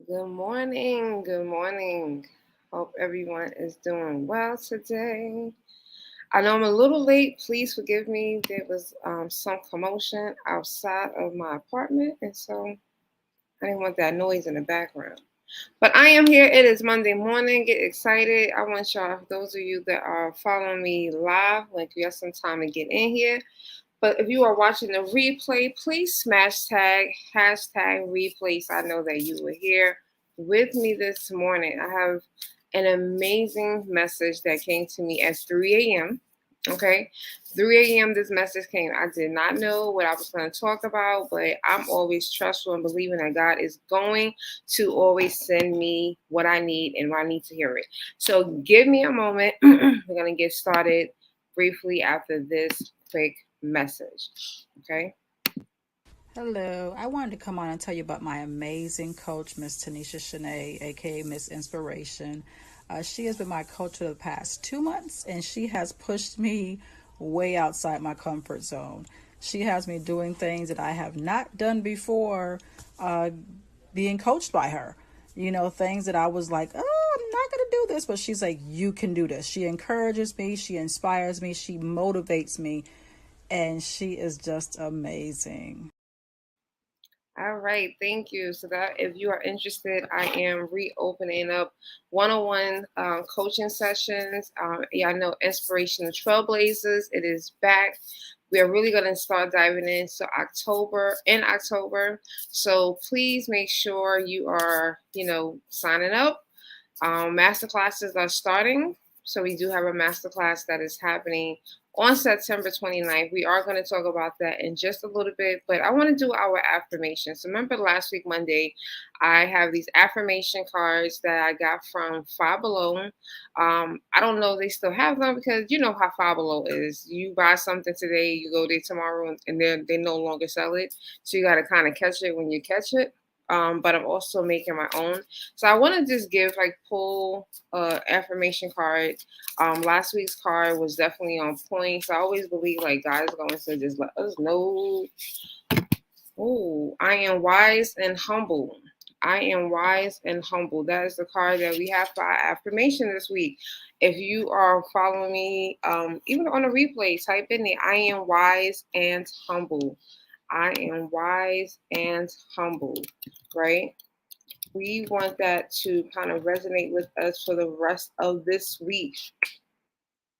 Good morning. Good morning. Hope everyone is doing well today. I know I'm a little late. Please forgive me. There was some commotion outside of my apartment, and so I didn't want that noise in the background. But I am here. It is Monday morning. Get excited. I want y'all, those of you that are following me live, like you have some time to get in here. But if you are watching the replay, please smash tag hashtag replay so I know that you were here with me this morning. I have an amazing message that came to me at 3 a.m. Okay, 3 a.m. This message came. I did not know what I was going to talk about, but I'm always trustful and believing that God is going to always send me what I need and when I need to hear it. So give me a moment. We're going to get started briefly after this quick message. Okay. Hello, I wanted to come on and tell you about my amazing coach, Miss Tanisha Shanee, aka Miss Inspiration. She has been my coach for the past 2 months, and she has pushed me way outside my comfort zone. She has me doing things that I have not done before, being coached by her. Things that I was like, oh, I'm not going to do this, but she's like, you can do this. She encourages me, she inspires me, she motivates me, and she is just amazing. All right, thank you. So that if you are interested, I am reopening up one-on-one coaching sessions. Yeah, I know Inspirational Trailblazers. It is back. We are really going to start diving into October. So please make sure you are, signing up. Masterclasses are starting. So we do have a masterclass that is happening on September 29th. We are going to talk about that in just a little bit, but I want to do our affirmations. So remember last week, Monday, I have these affirmation cards that I got from Five Below. I don't know if they still have them because you know how Five Below is. You buy something today, you go there tomorrow, and they no longer sell it. So you got to kind of catch it when you catch it. But I'm also making my own. So I want to just pull affirmation card. Last week's card was definitely on point. So I always believe like God is going to just let us know. Oh, I am wise and humble. I am wise and humble. That is the card that we have for our affirmation this week. If you are following me, even on a replay, type in the I am wise and humble. I am wise and humble, right? We want that to kind of resonate with us for the rest of this week.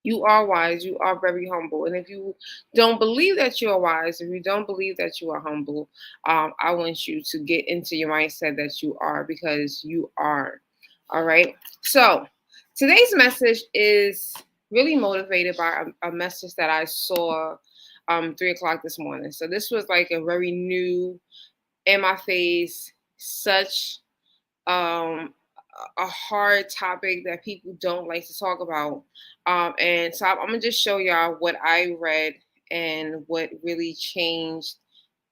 You are wise, you are very humble. And if you don't believe that you are wise, if you don't believe that you are humble, I want you to get into your mindset that you are because you are. All right. So today's message is really motivated by a message that I saw 3 o'clock this morning. So this was like a very new in my face, such a hard topic that people don't like to talk about. And so I'm gonna just show y'all what I read and what really changed,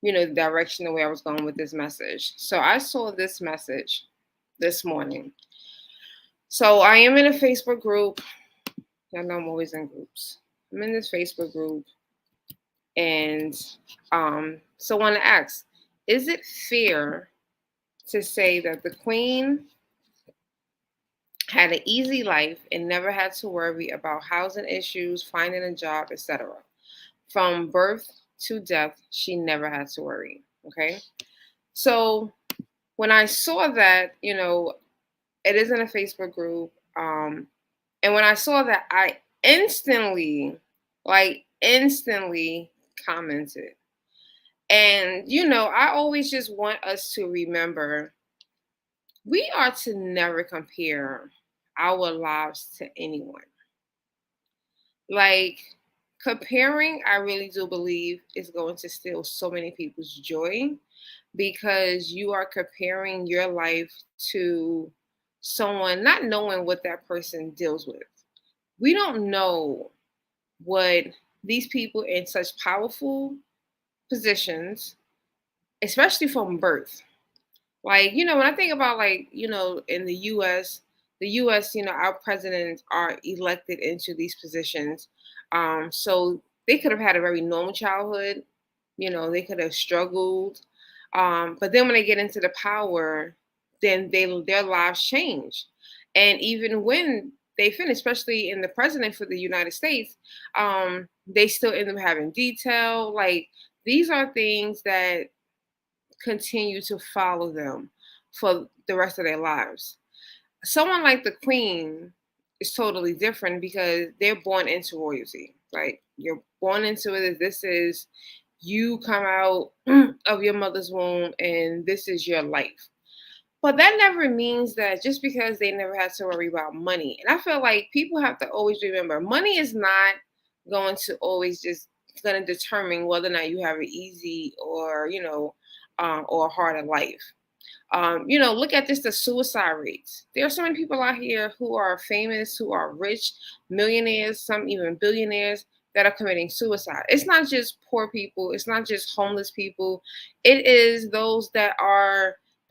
the direction the way I was going with this message. So I saw this message this morning. So I am in a Facebook group. Y'all know I'm always in groups. I'm in this Facebook group, and someone asked, "Is it fair to say that the Queen had an easy life and never had to worry about housing issues, finding a job, etc. From birth to death, she never had to worry." Okay. So when I saw that, it is in a Facebook group. And when I saw that, I instantly commented. And, I always just want us to remember we are to never compare our lives to anyone. Like comparing, I really do believe is going to steal so many people's joy because you are comparing your life to someone not knowing what that person deals with. We don't know what these people in such powerful positions, especially from birth. Like, when I think about in the US, our presidents are elected into these positions. So they could have had a very normal childhood, they could have struggled. But then when they get into the power, then their lives change. And even when they finish, especially in the president for the United States, they still end up having detail. Like these are things that continue to follow them for the rest of their lives. Someone like the Queen is totally different because they're born into royalty. Like you're born into it. This is you come out of your mother's womb and this is your life. But that never means that just because they never had to worry about money. And I feel like people have to always remember money is not going to always just going to determine whether or not you have an easy or, or a harder life. Look at just the suicide rates. There are so many people out here who are famous, who are rich, millionaires, some even billionaires that are committing suicide. It's not just poor people, it's not just homeless people. It is those that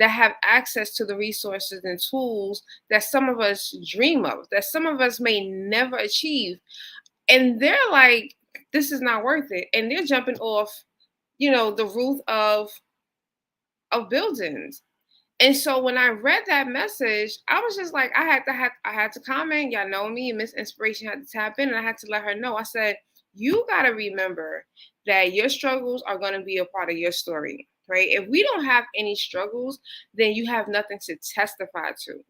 have access to the resources and tools that some of us dream of, that some of us may never achieve. And they're like, this is not worth it. And they're jumping off, the roof of buildings. And so when I read that message, I was just like, I had to comment. Y'all know me, Miss Inspiration had to tap in, and I had to let her know. I said, you gotta remember that your struggles are gonna be a part of your story, right? If we don't have any struggles, then you have nothing to testify to,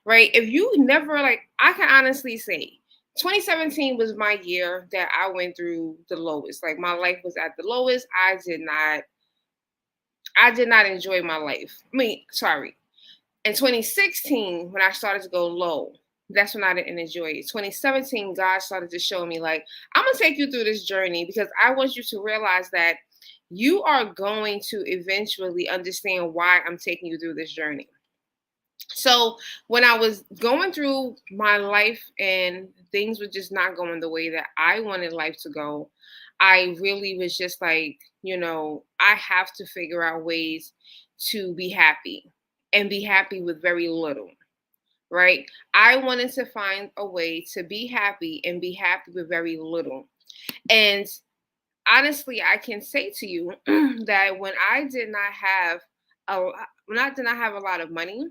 right? If you never I can honestly say 2017 was my year that I went through the lowest. Like my life was at the lowest. I did not enjoy my life. I mean, sorry. In 2016, when I started to go low, that's when I didn't enjoy it. 2017, God started to show me, like, I'm going to take you through this journey because I want you to realize that you are going to eventually understand why I'm taking you through this journey. So when I was going through my life and things were just not going the way that I wanted life to go, I really was just like, I have to figure out ways to be happy and be happy with very little, right? I wanted to find a way to be happy and be happy with very little. And honestly, I can say to you that when I did not have a lot of money,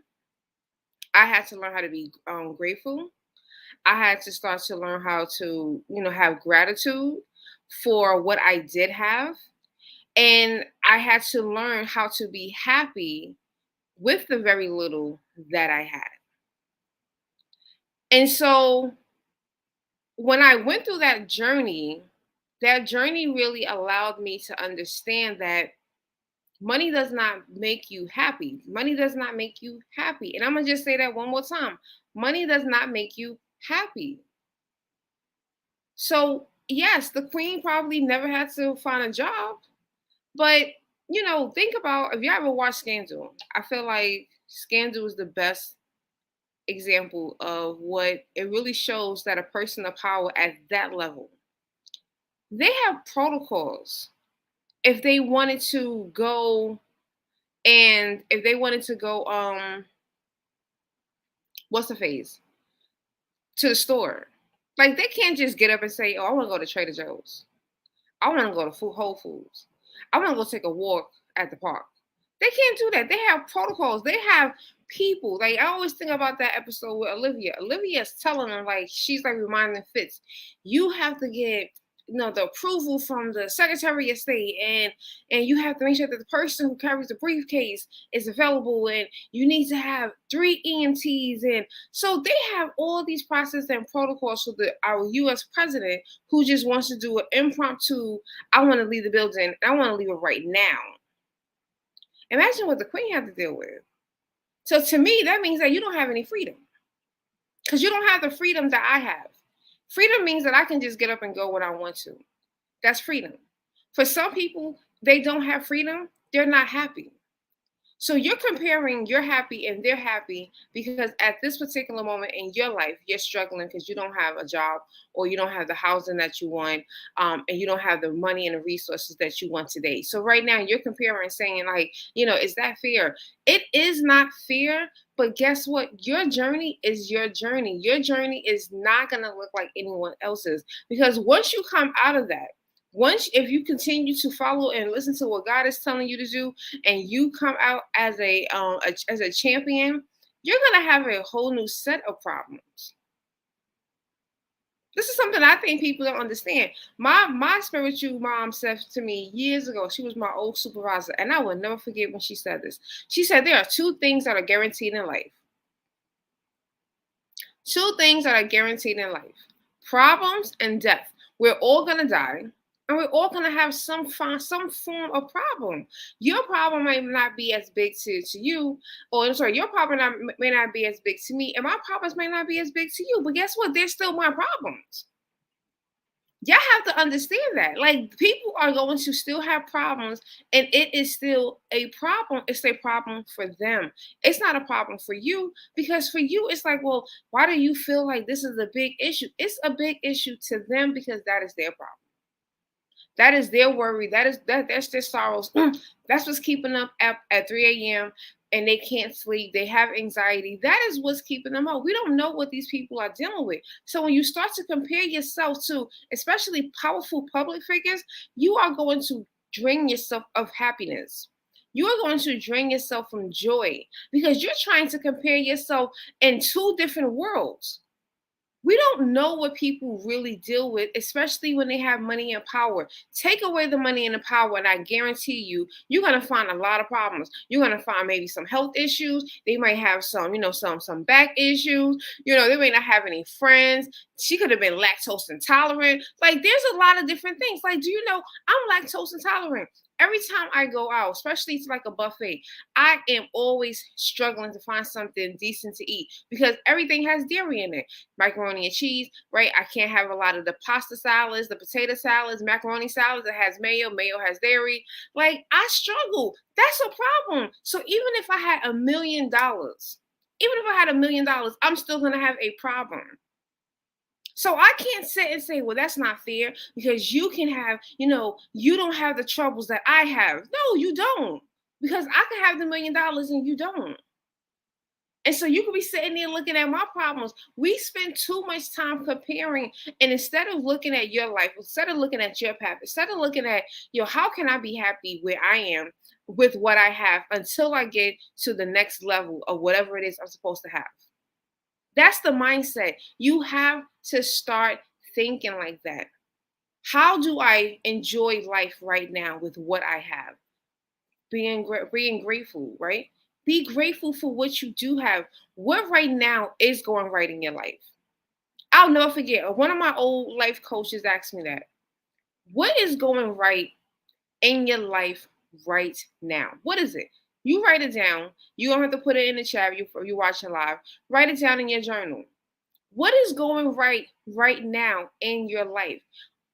I had to learn how to be grateful. I had to start to learn how to, have gratitude for what I did have. And I had to learn how to be happy with the very little that I had. And so when I went through that journey really allowed me to understand that money does not make you happy. Money does not make you happy. And I'm going to just say that one more time. Money does not make you happy. So, yes, the queen probably never had to find a job, but think about if you ever watched Scandal. I feel like Scandal is the best example of what it really shows that a person of power at that level, they have protocols. If they wanted to go if they wanted to go what's the phase? To the store. Like they can't just get up and say, "Oh, I want to go to Trader Joe's. I want to go to Whole Foods. I want to go take a walk at the park." They can't do that. They have protocols. They have people. Like I always think about that episode with Olivia. Olivia is telling them, like, she's like reminding Fitz, you have to get the approval from the Secretary of State, and you have to make sure that the person who carries the briefcase is available, and you need to have 3 EMTs, and so they have all these processes and protocols for our U.S. president who just wants to do an impromptu. I want to leave the building. I want to leave it right now. Imagine what the queen had to deal with. So to me, that means that you don't have any freedom because you don't have the freedom that I have. Freedom means that I can just get up and go when I want to. That's freedom. For some people, they don't have freedom. They're not happy. So you're comparing you're happy and they're happy because at this particular moment in your life, you're struggling because you don't have a job or you don't have the housing that you want, and you don't have the money and the resources that you want today. So right now you're comparing and saying like, is that fair? It is not fair, but guess what? Your journey is your journey. Your journey is not going to look like anyone else's because once you come out of that, Once, if you continue to follow and listen to what God is telling you to do, and you come out as a champion, you're gonna have a whole new set of problems. This is something I think people don't understand. My spiritual mom said to me years ago. She was my old supervisor, and I will never forget when she said this. She said there are two things that are guaranteed in life. Two things that are guaranteed in life: problems and death. We're all gonna die, and we're all gonna have some form of problem. Your problem might not be as big to you, or I'm sorry, your problem may not be as big to me, and my problems may not be as big to you. But guess what? They're still my problems. Y'all have to understand that. Like, people are going to still have problems, and it is still a problem. It's a problem for them. It's not a problem for you, because for you, it's like, well, why do you feel like this is a big issue? It's a big issue to them because that is their problem. That is their worry. That's their sorrows. That's what's keeping them up at 3 a.m. and they can't sleep. They have anxiety. That is what's keeping them up. We don't know what these people are dealing with. So when you start to compare yourself to, especially powerful public figures, you are going to drain yourself of happiness. You are going to drain yourself from joy, because you're trying to compare yourself in two different worlds. We don't know what people really deal with, especially when they have money and power. Take away the money and the power, and I guarantee you, you're gonna find a lot of problems. You're gonna find maybe some health issues. They might have some back issues. They may not have any friends. She could have been lactose intolerant. Like, there's a lot of different things. Like, do you know I'm lactose intolerant? Every time I go out, especially to like a buffet, I am always struggling to find something decent to eat because everything has dairy in it. Macaroni and cheese, right? I can't have a lot of the pasta salads, the potato salads, macaroni salads that has mayo. Mayo has dairy. Like, I struggle. That's a problem. So even if I had $1 million, I'm still going to have a problem. So I can't sit and say, well, that's not fair because you can have, you don't have the troubles that I have. No, you don't. Because I can have the $1 million and you don't. And so you could be sitting there looking at my problems. We spend too much time comparing. And instead of looking at your life, instead of looking at your path, instead of looking at, how can I be happy where I am with what I have until I get to the next level of whatever it is I'm supposed to have? That's the mindset. You have to start thinking like that. How do I enjoy life right now with what I have? Being grateful, right? Be grateful for what you do have. What right now is going right in your life? I'll never forget. One of my old life coaches asked me that. What is going right in your life right now? What is it? You write it down. You don't have to put it in the chat. You're watching live. Write it down in your journal. What is going right now in your life?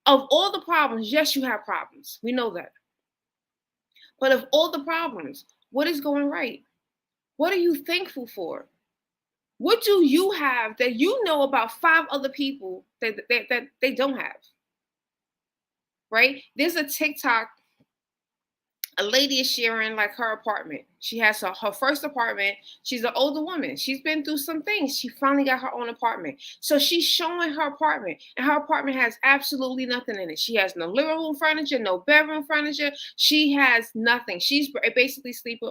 Of all the problems, yes, you have problems. We know that. But of all the problems, what is going right? What are you thankful for? What do you have that you know about 5 other people that they don't have? Right? There's a TikTok. A lady is sharing like her apartment. She has her first apartment. She's an older woman. She's been through some things. She finally got her own apartment. So she's showing her apartment, and her apartment has absolutely nothing in it. She has no living room furniture, no bedroom furniture. She has nothing. She's basically sleeping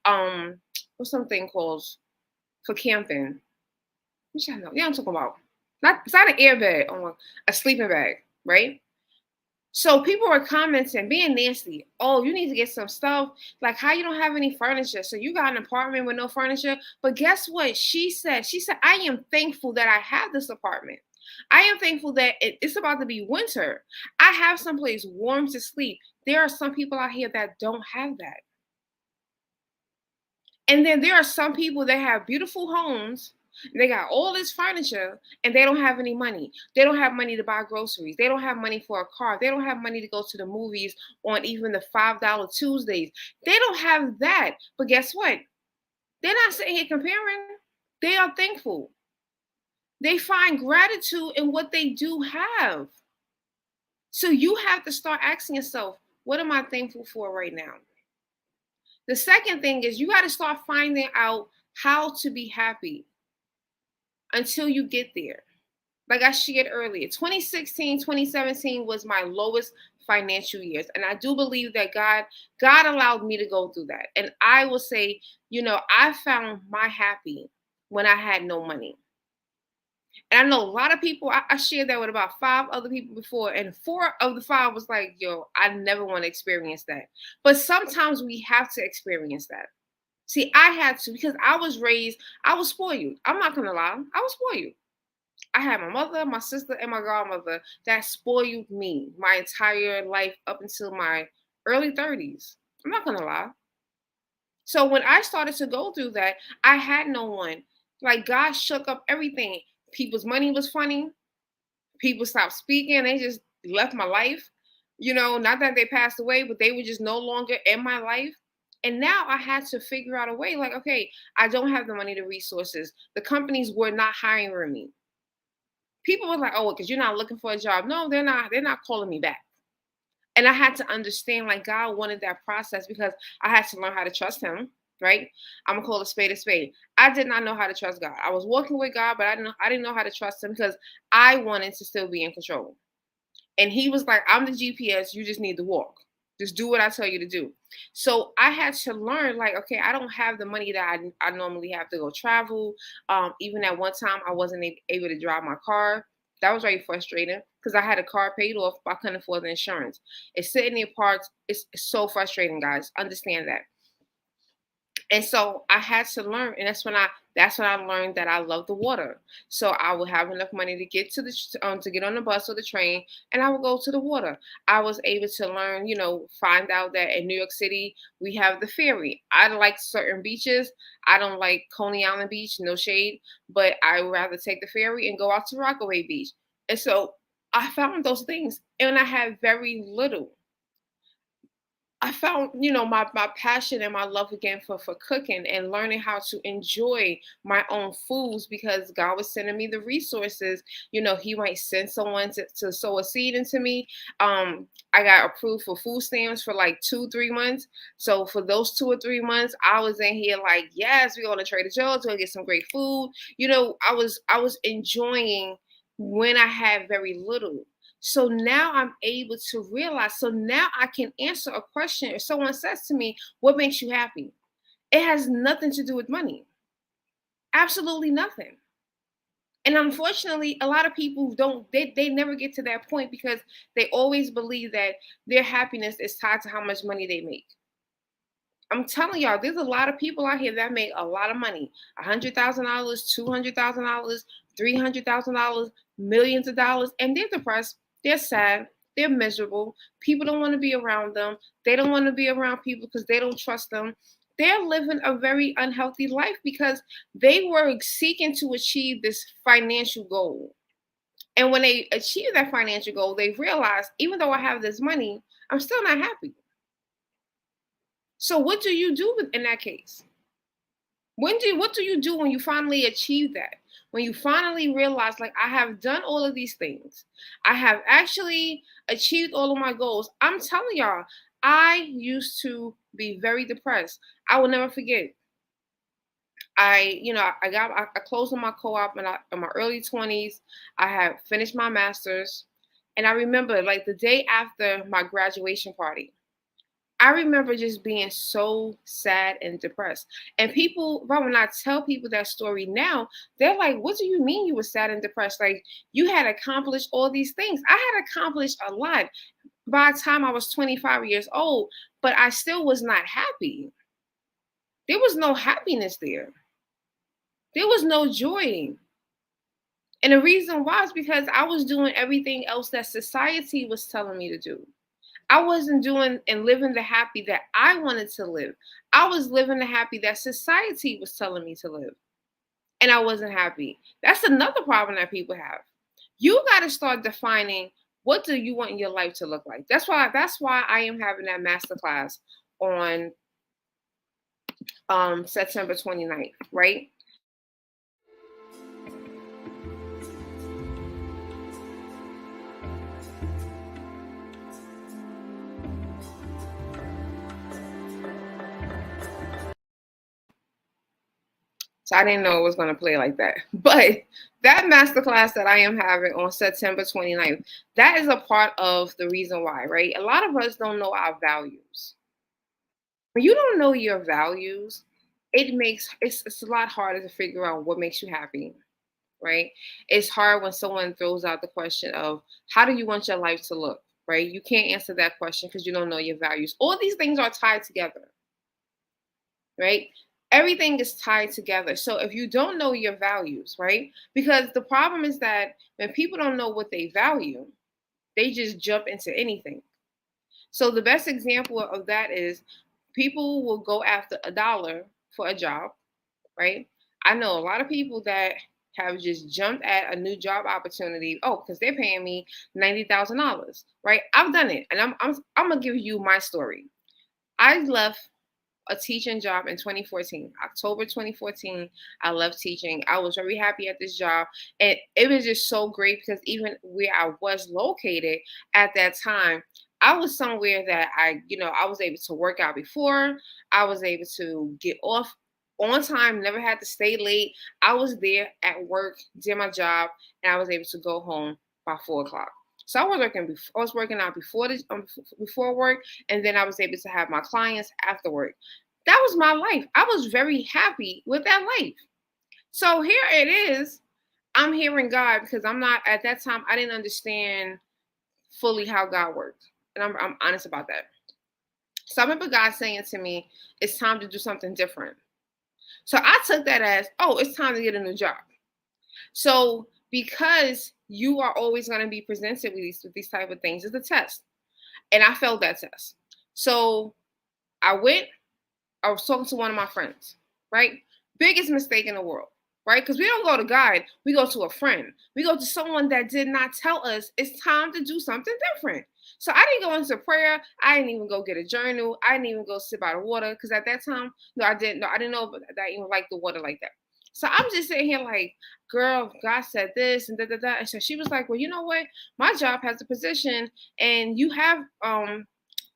on what's something called for camping. Which I know. Yeah, I'm talking about. It's not an airbed on a sleeping bag, right? So people are commenting, being nasty. Oh, you need to get some stuff. Like, how you don't have any furniture? So you got an apartment with no furniture. But guess what? She said, I am thankful that I have this apartment. I am thankful that it's about to be winter. I have someplace warm to sleep. There are some people out here that don't have that. And then there are some people that have beautiful homes. They got all this furniture and they don't have any money. They don't have money to buy groceries. They don't have money for a car. They don't have money to go to the movies on even the $5 Tuesdays. They don't have that. But guess what? They're not sitting here comparing. They are thankful. They find gratitude in what they do have. So you have to start asking yourself, what am I thankful for right now? The second thing is you got to start finding out how to be happy until you get there. Like I shared earlier, 2016, 2017 was my lowest financial years. And I do believe that God allowed me to go through that. And I will say, I found my happy when I had no money. And I know a lot of people, I shared that with about 5 other people before, and 4 of the 5 was like, yo, I never want to experience that. But sometimes we have to experience that. See, I had to because I was spoiled. I'm not going to lie. I was spoiled. I had my mother, my sister, and my godmother that spoiled me my entire life up until my early 30s. I'm not going to lie. So when I started to go through that, I had no one. Like God shook up everything. People's money was funny. People stopped speaking. They just left my life. Not that they passed away, but they were just no longer in my life. And now I had to figure out a way like, okay, I don't have the money, the resources. The companies were not hiring me. People were like, oh, because you're not looking for a job. No, they're not. They're not calling me back. And I had to understand like God wanted that process because I had to learn how to trust him, right? I'm gonna call a spade a spade. I did not know how to trust God. I was walking with God, but I didn't know how to trust him because I wanted to still be in control. And he was like, I'm the GPS, you just need to walk. Just do what I tell you to do. So I had to learn, like, okay, I don't have the money that I normally have to go travel. Even at one time, I wasn't able to drive my car. That was very frustrating because I had a car paid off, but I couldn't afford the insurance. It's sitting there parked. It's so frustrating, guys. Understand that. And so I had to learn, and that's when I learned that I love the water. So I would have enough money to get to get on the bus or the train, and I would go to the water. I was able to learn, find out that in New York City we have the ferry. I like certain beaches. I don't like Coney Island Beach, no shade, but I would rather take the ferry and go out to Rockaway Beach. And so I found those things, and I had very little. I found, my passion and my love again for cooking and learning how to enjoy my own foods because God was sending me the resources. He might send someone to sow a seed into me. I got approved for food stamps for like 2, 3 months. So for those 2 or 3 months, I was in here like, yes, we're going to Trader Joe's, we're going to get some great food. I was enjoying when I had very little. So now I'm able to realize, so now I can answer a question. If someone says to me, what makes you happy? It has nothing to do with money. Absolutely nothing. And unfortunately, a lot of people they never get to that point because they always believe that their happiness is tied to how much money they make. I'm telling y'all, there's a lot of people out here that make a lot of money. $100,000, $200,000, $300,000, millions of dollars, and they're depressed, they're sad, they're miserable. People don't want to be around them. They don't want to be around people because they don't trust them. They're living a very unhealthy life because they were seeking to achieve this financial goal. And when they achieve that financial goal, they realize, even though I have this money, I'm still not happy. So what do you do in that case? What do you do when you finally achieve that? When you finally realize, like, I have done all of these things, I have actually achieved all of my goals. I'm telling y'all, I used to be very depressed. I will never forget. I closed on my co-op in my early 20s. I had finished my master's, and I remember like the day after my graduation party. I remember just being so sad and depressed. And people, but when I tell people that story now, they're like, what do you mean you were sad and depressed? Like, you had accomplished all these things. I had accomplished a lot by the time I was 25 years old, but I still was not happy. There was no happiness there. There was no joy. And the reason why is because I was doing everything else that society was telling me to do. I wasn't doing and living the happy that I wanted to live. I was living the happy that society was telling me to live. And I wasn't happy. That's another problem that people have. You got to start defining what do you want your life to look like. That's why I am having that masterclass on September 29th, right? So I didn't know it was going to play like that. But that masterclass that I am having on September 29th, that is a part of the reason why, right? A lot of us don't know our values. When you don't know your values, it's a lot harder to figure out what makes you happy, right? It's hard when someone throws out the question of how do you want your life to look, right? You can't answer that question because you don't know your values. All these things are tied together, right? Everything is tied together. So if you don't know your values, right? Because the problem is that when people don't know what they value, they just jump into anything. So the best example of that is people will go after a dollar for a job, right? I know a lot of people that have just jumped at a new job opportunity. Oh, because they're paying me $90,000, right? I've done it, and I'm gonna give you my story. I left a teaching job in 2014. October 2014, I left teaching. I was very happy at this job. And it was just so great because even where I was located at that time, I was somewhere that I was able to work out before. I was able to get off on time, never had to stay late. I was there at work, did my job, and I was able to go home by 4 o'clock. So I was working out before work, and then I was able to have my clients after work. That was my life. I was very happy with that life. So here it is. I'm hearing God because I'm not at that time. I didn't understand fully how God worked, and I'm honest about that. So I remember God saying to me, "It's time to do something different." So I took that as, "Oh, it's time to get a new job." So because you are always going to be presented with these type of things, it's a test, and I failed that test. So I went I was talking to one of my friends, right? Biggest mistake in the world, right? Because we don't go to God, we go to a friend. We go to someone that did not tell us it's time to do something different. So I didn't go into prayer. I didn't even go get a journal. I didn't even go sit by the water because at that time, no, I didn't. No, I didn't know that I even liked the water like that. So I'm just sitting here like, girl, God said this and da da da. And so she was like, well, you know what? My job has a position, and you have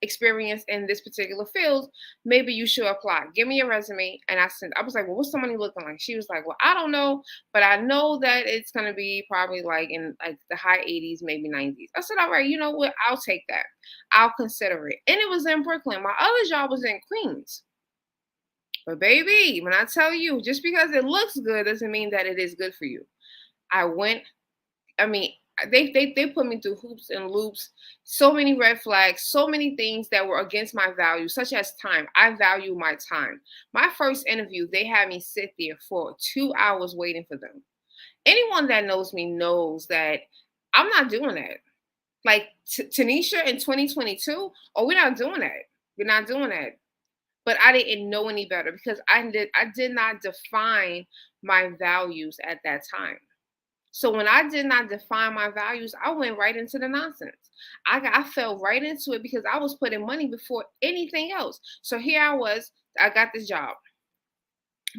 experience in this particular field, maybe you should apply. Give me your resume. And I was like, well, what's the money looking like? She was like, well, I don't know, but I know that it's going to be probably like in like the high 80s, maybe 90s. I said, all right, you know what? I'll take that. I'll consider it. And it was in Brooklyn. My other job was in Queens. But baby, when I tell you, just because it looks good doesn't mean that it is good for you. I went I mean, they put me through hoops and loops, so many red flags, so many things that were against my values, such as time. I value my time. My first interview, they had me sit there for 2 hours waiting for them. Anyone that knows me knows that I'm not doing that. Like Tanisha in 2022, oh, we're not doing that. We're not doing that. But I didn't know any better because I did not define my values at that time. So when I did not define my values, I went right into the nonsense. I fell right into it because I was putting money before anything else. So here I was, I got this job.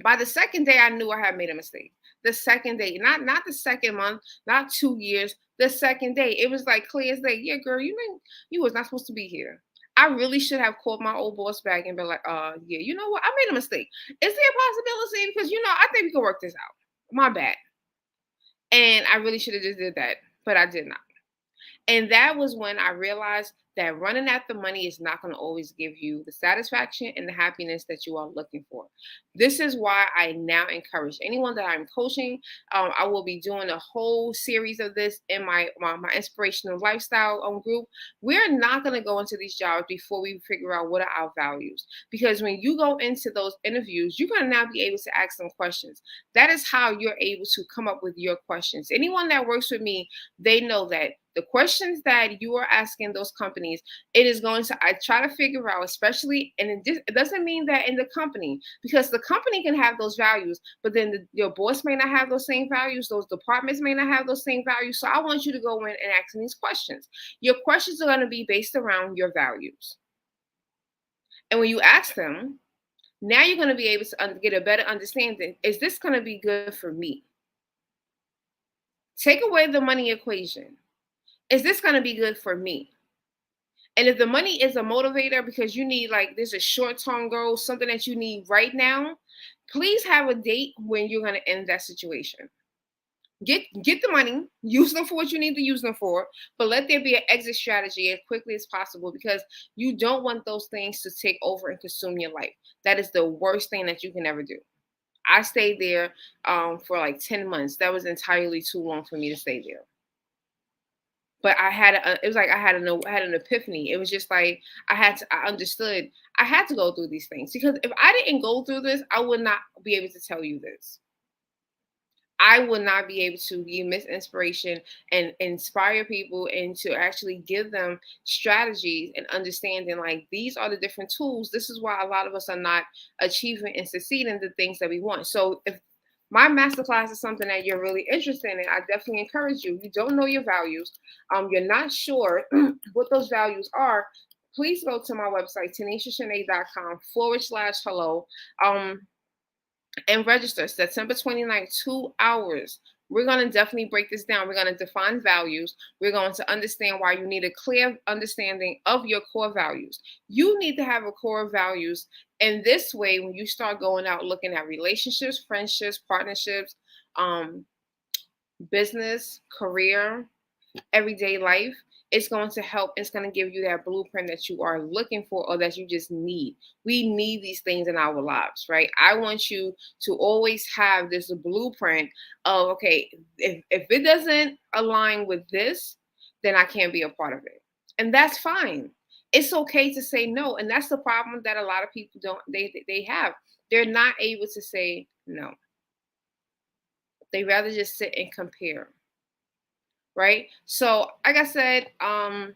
By the second day, I knew I had made a mistake. The second day, not the second month, not 2 years. The second day, it was like clear as day. Yeah, girl, you was not supposed to be here. I really should have called my old boss back and been like, yeah, you know what? I made a mistake. Is there a possibility? Because I think we can work this out. My bad. And I really should have just did that, but I did not. And that was when I realized that running after money is not going to always give you the satisfaction and the happiness that you are looking for. This is why I now encourage anyone that I'm coaching. I will be doing a whole series of this in my inspirational lifestyle group. We're not going to go into these jobs before we figure out what are our values. Because when you go into those interviews, you're going to now be able to ask them questions. That is how you're able to come up with your questions. Anyone that works with me, they know that the questions that you are asking those companies, it is going to, I try to figure out, especially, and it doesn't mean that in the company, because the company can have those values, but then your boss may not have those same values, those departments may not have those same values. So I want you to go in and ask these questions. Your questions are going to be based around your values. And when you ask them, now you're going to be able to get a better understanding. Is this going to be good for me? Take away the money equation. Is this going to be good for me? And if the money is a motivator because you need, like, there's a short term goal, something that you need right now, Please have a date when you're going to end that situation. Get the money, use them for what you need to use them for, but let there be an exit strategy as quickly as possible, because you don't want those things to take over and consume your life. That is the worst thing that you can ever do. I stayed there for like 10 months. That was entirely too long for me to stay there. But it was like I had an epiphany. It was just like I understood I had to go through these things, because if I didn't go through this, I would not be able to tell you this. I would not be able to give Miss Inspiration and inspire people and to actually give them strategies and understanding, like, these are the different tools. This is why a lot of us are not achieving and succeeding the things that we want. So if my masterclass is something that you're really interested in, I definitely encourage you. You don't know your values. You're not sure what those values are. Please go to my website, tanishashanee.com/hello. And register September 29th, 2 hours. We're going to definitely break this down. We're going to define values. We're going to understand why you need a clear understanding of your core values. You need to have a core values. And this way, when you start going out looking at relationships, friendships, partnerships, business, career, everyday life, it's going to help. It's going to give you that blueprint that you are looking for, or that you just need. We need these things in our lives, right? I want you to always have this blueprint of, okay, if it doesn't align with this, then I can't be a part of it. And that's fine. It's okay to say no. And that's the problem that a lot of people they have. They're not able to say no. They rather just sit and compare, right? So, like I said, I'm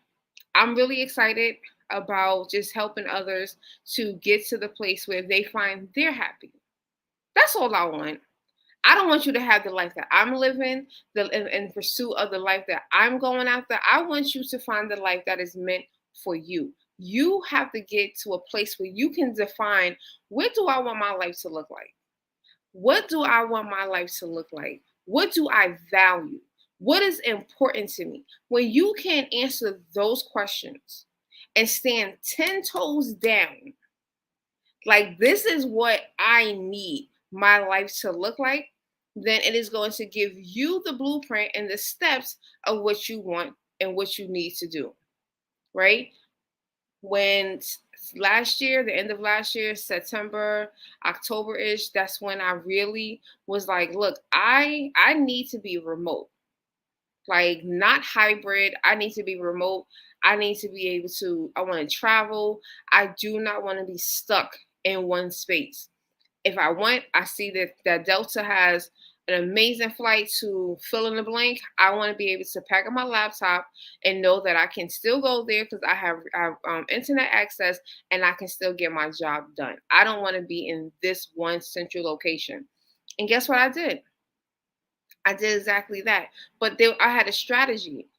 really excited about just helping others to get to the place where they find they're happy. That's all I want. I don't want you to have the life that I'm living, in pursuit of the life that I'm going after. I want you to find the life that is meant for you. You have to get to a place where you can define, what do I want my life to look like? What do I want my life to look like? What do I value? What is important to me? When you can answer those questions and stand 10 toes down, like, this is what I need my life to look like, then it is going to give you the blueprint and the steps of what you want and what you need to do, right? When last year, the end of last year, September, October-ish, that's when I really was like, look, I need to be remote. Like, not hybrid. I need to be remote. I need to be able to, I want to travel. I do not want to be stuck in one space. If I went, I see that Delta has an amazing flight to fill in the blank. I want to be able to pack up my laptop and know that I can still go there because I have internet access, and I can still get my job done. I don't want to be in this one central location. And guess what I did? I did exactly that. But I had a strategy.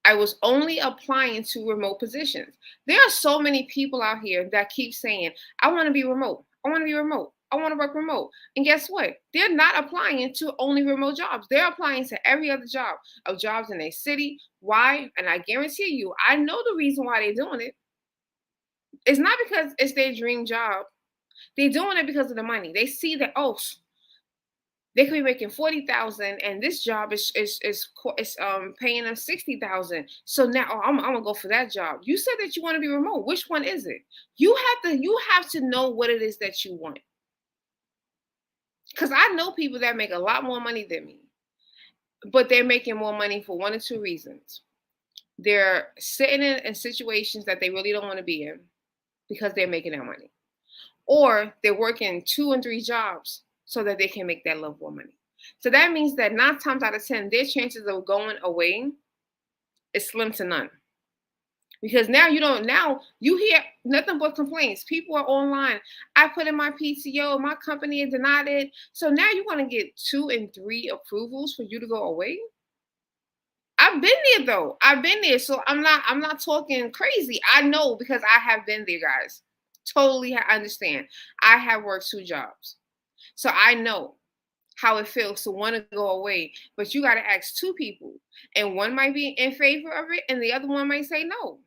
I was only applying to remote positions. There are so many people out here that keep saying, I want to be remote. I want to be remote. I want to work remote. And guess what? They're not applying to only remote jobs. They're applying to every other job, of jobs in their city. Why? And I guarantee you, I know the reason why they're doing it. It's not because it's their dream job. They're doing it because of the money. They see that, oh, they could be making 40,000, and this job is paying them 60,000. So now, oh, I'm gonna go for that job. You said that you want to be remote. Which one is it? You have to know what it is that you want. Because I know people that make a lot more money than me, but they're making more money for one or two reasons. They're sitting in situations that they really don't want to be in because they're making that money, or they're working 2 and 3 jobs so that they can make that level of money. So that means that 9 times out of 10, their chances of going away is slim to none. Because now you hear nothing but complaints. People are online. I put in my PTO, my company denied it. So now you're going to get 2 and 3 approvals for you to go away. I've been there though. I've been there. So I'm not talking crazy. I know because I have been there, guys. Totally understand. I have worked 2 jobs. So I know how it feels to want to go away. But you got to ask 2 people. And one might be in favor of it and the other one might say no.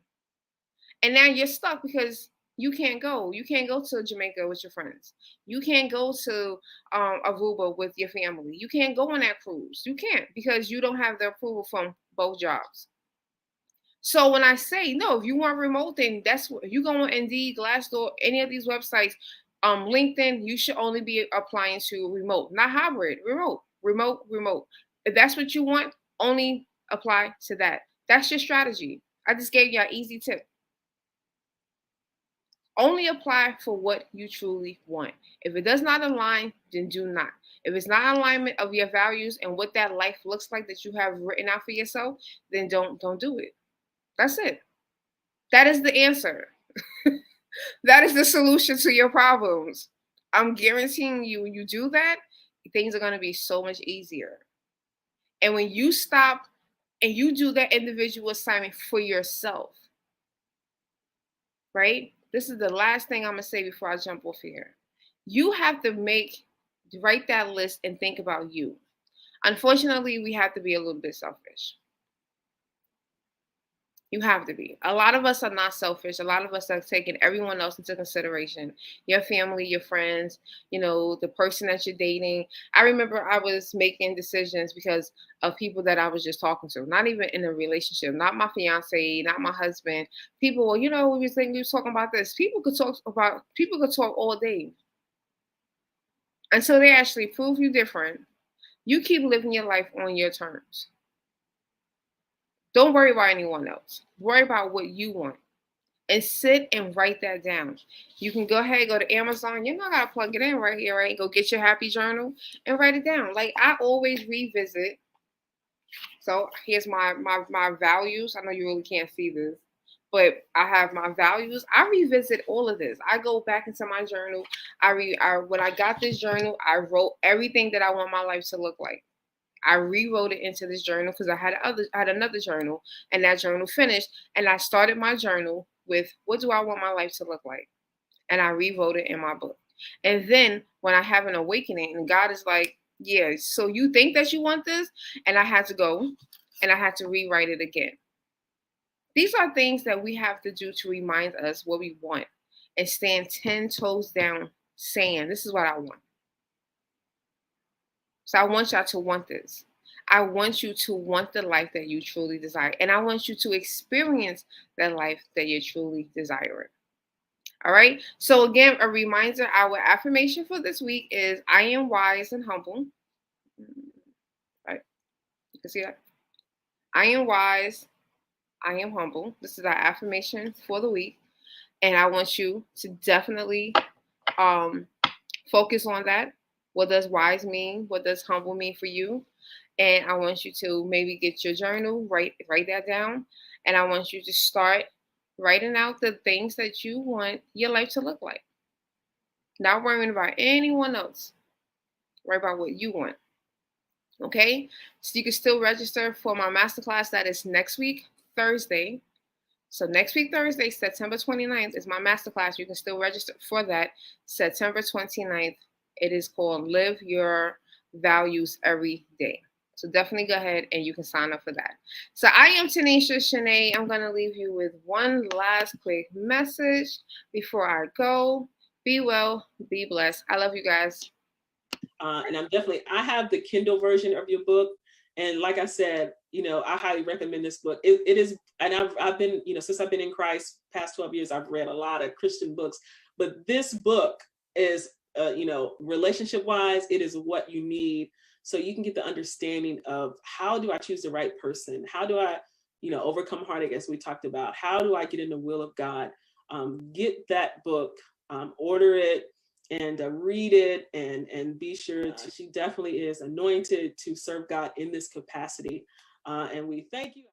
And now you're stuck because You can't go. You can't go to Jamaica with your friends. You can't go to Aruba with your family. You can't go on that cruise. You can't because you don't have the approval from both jobs. So when I say no, if you want remote, then that's what you go on Indeed, Glassdoor, any of these websites, LinkedIn. You should only be applying to remote, not hybrid. Remote, remote, remote. If that's what you want, only apply to that. That's your strategy. I just gave you an easy tip. Only apply for what you truly want. If it does not align, then do not. If it's not alignment of your values and what that life looks like that you have written out for yourself, then don't do it. That's it. That is the answer. That is the solution to your problems. I'm guaranteeing you, when you do that, things are going to be so much easier. And when you stop and you do that individual assignment for yourself, right? This is the last thing I'm going to say before I jump off here. You have to write that list and think about you. Unfortunately, we have to be a little bit selfish. You have to be. A lot of us are not selfish. A lot of us are taking everyone else into consideration. Your family, your friends, the person that you're dating. I remember I was making decisions because of people that I was just talking to, not even in a relationship, not my fiance, not my husband. People, we was talking about this. People could talk all day until they actually prove you different. You keep living your life on your terms. Don't worry about anyone else. Worry about what you want and sit and write that down. You can go ahead, go to Amazon. You know, I gotta plug it in right here, right? Go get your happy journal and write it down. Like I always revisit. So here's my values. I know you really can't see this, but I have my values. I revisit all of this. I go back into my journal. When I got this journal, I wrote everything that I want my life to look like. I rewrote it into this journal because I had another journal, and that journal finished, and I started my journal with what do I want my life to look like, and I rewrote it in my book. And then when I have an awakening, and God is like, "Yeah, so you think that you want this?" And I had to go, and I had to rewrite it again. These are things that we have to do to remind us what we want, and stand 10 toes down, saying, "This is what I want." So I want y'all to want this. I want you to want the life that you truly desire. And I want you to experience that life that you truly desire. All right. So again, a reminder, our affirmation for this week is I am wise and humble. Right. You can see that. I am wise. I am humble. This is our affirmation for the week. And I want you to definitely um, focus on that. What does wise mean? What does humble mean for you? And I want you to maybe get your journal, write that down, and I want you to start writing out the things that you want your life to look like. Not worrying about anyone else. Write about what you want. Okay? So you can still register for my masterclass that is next week, Thursday. So next week, Thursday, September 29th, is my masterclass. You can still register for that. September 29th. It is called Live Your Values Every Day. So definitely go ahead and you can sign up for that. So I am Tanisha Shanee. I'm going to leave you with one last quick message before I go. Be well, be blessed. I love you guys. And I have the Kindle version of your book. And like I said, I highly recommend this book. It is, and I've been, since I've been in Christ, past 12 years, I've read a lot of Christian books, but this book is, relationship wise, it is what you need. So you can get the understanding of how do I choose the right person? How do I, overcome heartache, as we talked about? How do I get in the will of God? Get that book, order it, and read it, and be sure to, she definitely is anointed to serve God in this capacity. And we thank you.